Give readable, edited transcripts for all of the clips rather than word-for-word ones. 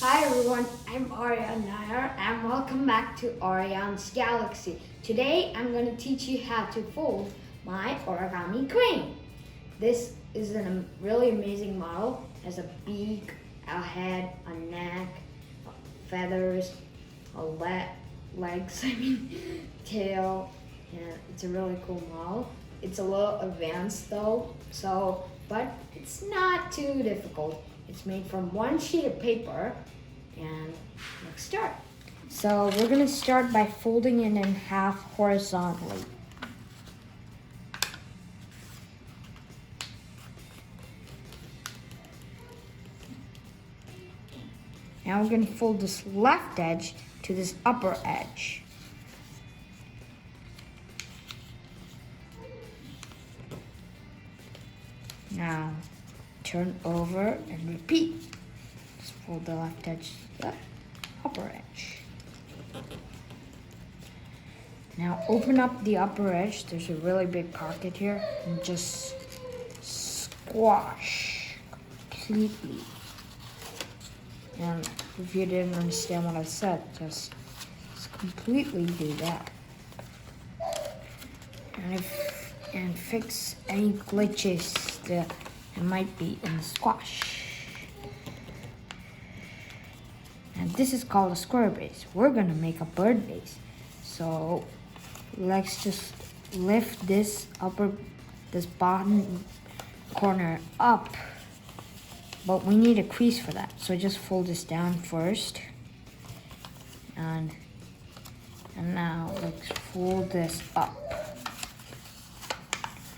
Hi everyone, I'm Ariane Nair and welcome back to Ariane's Galaxy. Today I'm going to teach you how to fold my origami crane. This is a really amazing model. It has a beak, a head, a neck, feathers, legs, tail, and it's a really cool model. It's a little advanced though, but it's not too difficult. It's made from one sheet of paper, and let's start. So we're gonna start by folding it in half horizontally. Now we're gonna fold this left edge to this upper edge. Now turn over and repeat. Just fold the left edge to the upper edge. Now open up the upper edge. There's a really big pocket here, and just squash completely. And if you didn't understand what I said, just completely do that. And fix any glitches that there might be in the squash. And this is called a square base. We're gonna make a bird base. So let's just lift this bottom corner up. But we need a crease for that. So just fold this down first. And now let's fold this up.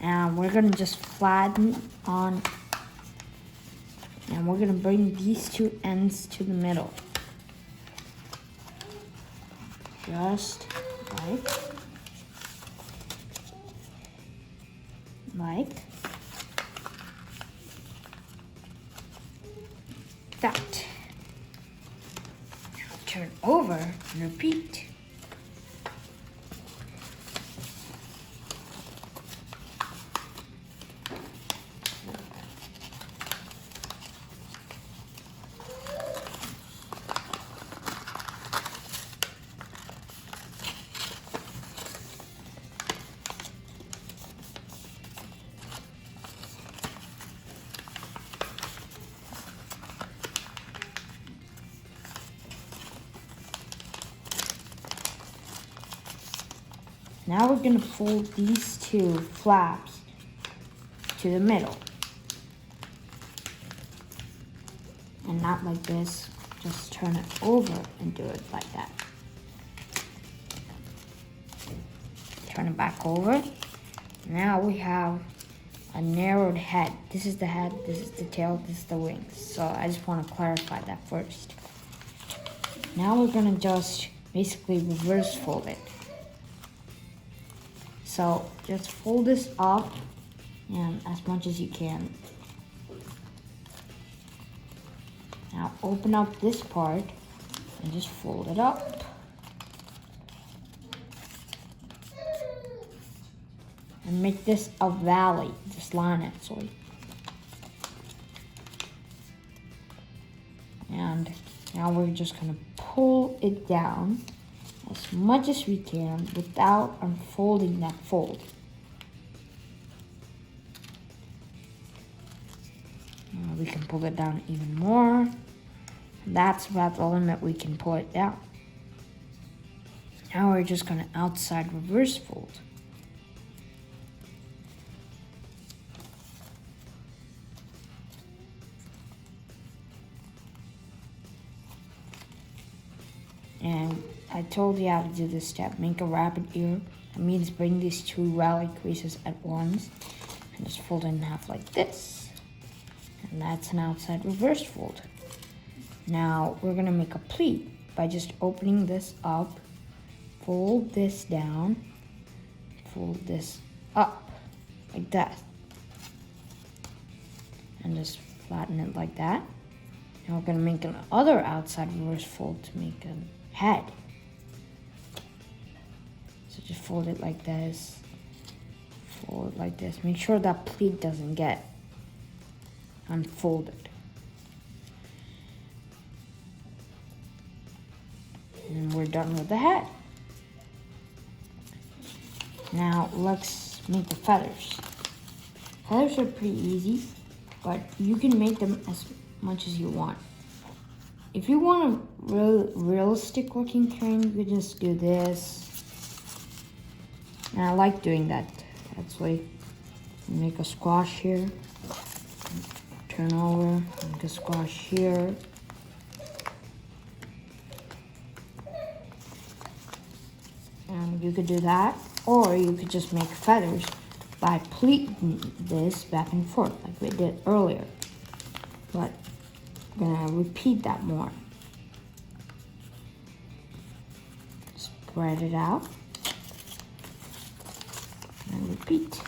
And we're gonna just flatten on, and we're gonna bring these two ends to the middle. Just like that. Now turn over and repeat. Now we're gonna fold these two flaps to the middle. And not like this, just turn it over and do it like that. Turn it back over. Now we have a narrowed head. This is the head, this is the tail, this is the wings. So I just wanna clarify that first. Now we're gonna just basically reverse fold it. So just fold this up and as much as you can. Now open up this part and just fold it up. And make this a valley. Just line it, sorry. And now we're just gonna pull it down as much as we can without unfolding that fold. We can pull it down even more. That's about the limit we can pull it down. Now we're just gonna outside reverse fold. And I told you how to do this step. Make a rabbit ear. That means bring these two rally creases at once and just fold it in half like this. And that's an outside reverse fold. Now we're gonna make a pleat by just opening this up, fold this down, fold this up like that. And just flatten it like that. Now we're gonna make another outside reverse fold to make a head. So just fold it like this, fold it like this. Make sure that pleat doesn't get unfolded. And we're done with the head. Now let's make the feathers. Feathers are pretty easy, but you can make them as much as you want. If you want a realistic looking crane, you can just do this. And I like doing that. That's why you make a squash here. Turn over, make a squash here. And you could do that, or you could just make feathers by pleating this back and forth like we did earlier. But I'm gonna repeat that more. Spread it out and repeat.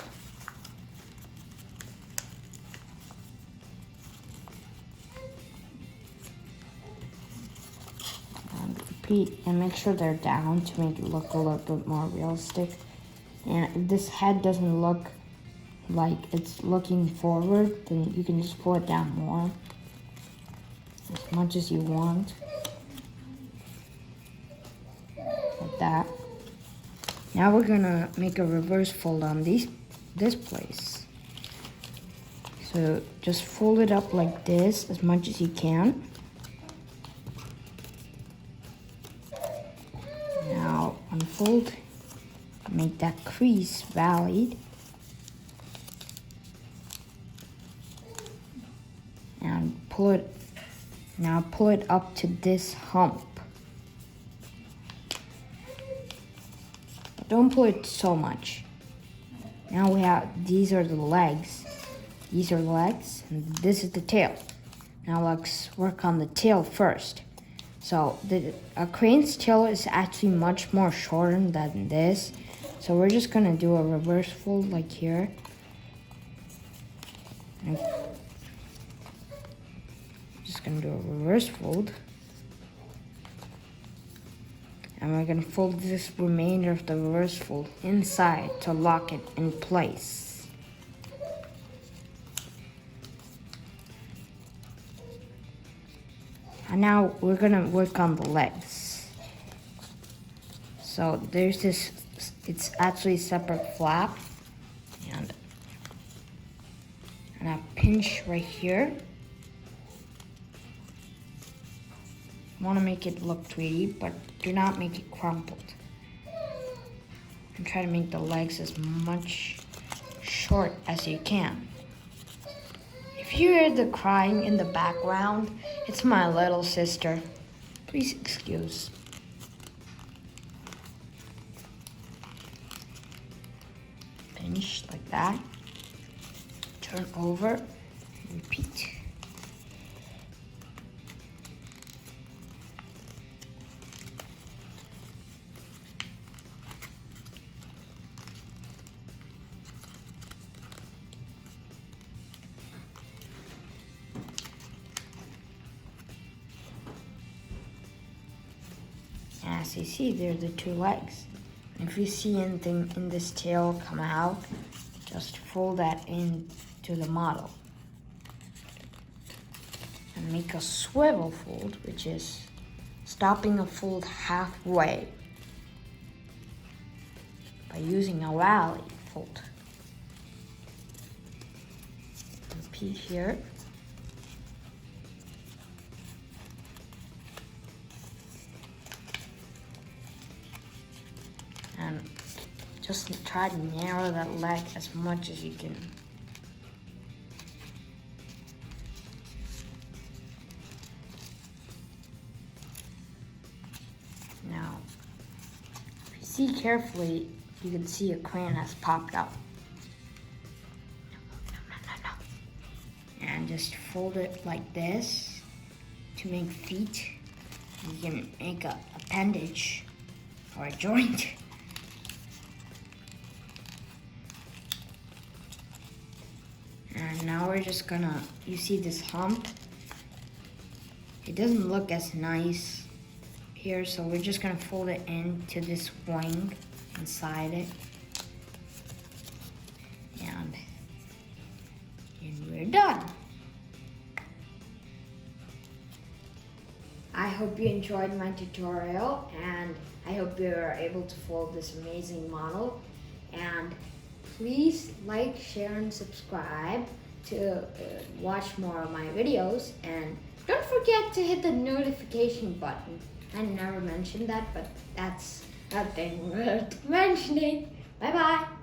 And make sure they're down to make it look a little bit more realistic. And if this head doesn't look like it's looking forward, then you can just pull it down more, as much as you want, like that. Now we're gonna make a reverse fold on this place. So just fold it up like this as much as you can. Now unfold, make that crease valid, and pull it. Now pull it up to this hump. Don't pull it so much. Now we have, these are the legs. These are the legs, and this is the tail. Now let's work on the tail first. So a crane's tail is actually much more shorter than this. So we're just gonna do a reverse fold like here. And just gonna do a reverse fold. And we're gonna fold this remainder of the reverse fold inside to lock it in place. And now we're gonna work on the legs. So there's this, it's actually a separate flap. And I pinch right here. Want to make it look pretty, but do not make it crumpled. And try to make the legs as much short as you can. If you hear the crying in the background, it's my little sister. Please excuse. Pinch like that. Turn over, repeat. As you see, there are the two legs. If you see anything in this tail come out, just fold that into the model. And make a swivel fold, which is stopping a fold halfway by using a rally fold. Repeat here. And just try to narrow that leg as much as you can. Now, if you see carefully, you can see a crane has popped out. And just fold it like this to make feet. You can make a appendage or a joint. And now we're just gonna, you see this hump? It doesn't look as nice here, so we're just gonna fold it into this wing inside it. And we're done. I hope you enjoyed my tutorial, and I hope you're able to fold this amazing model. And please like, share, and subscribe to watch more of my videos. And don't forget to hit the notification button. I never mentioned that, but that's a thing worth mentioning. Bye bye.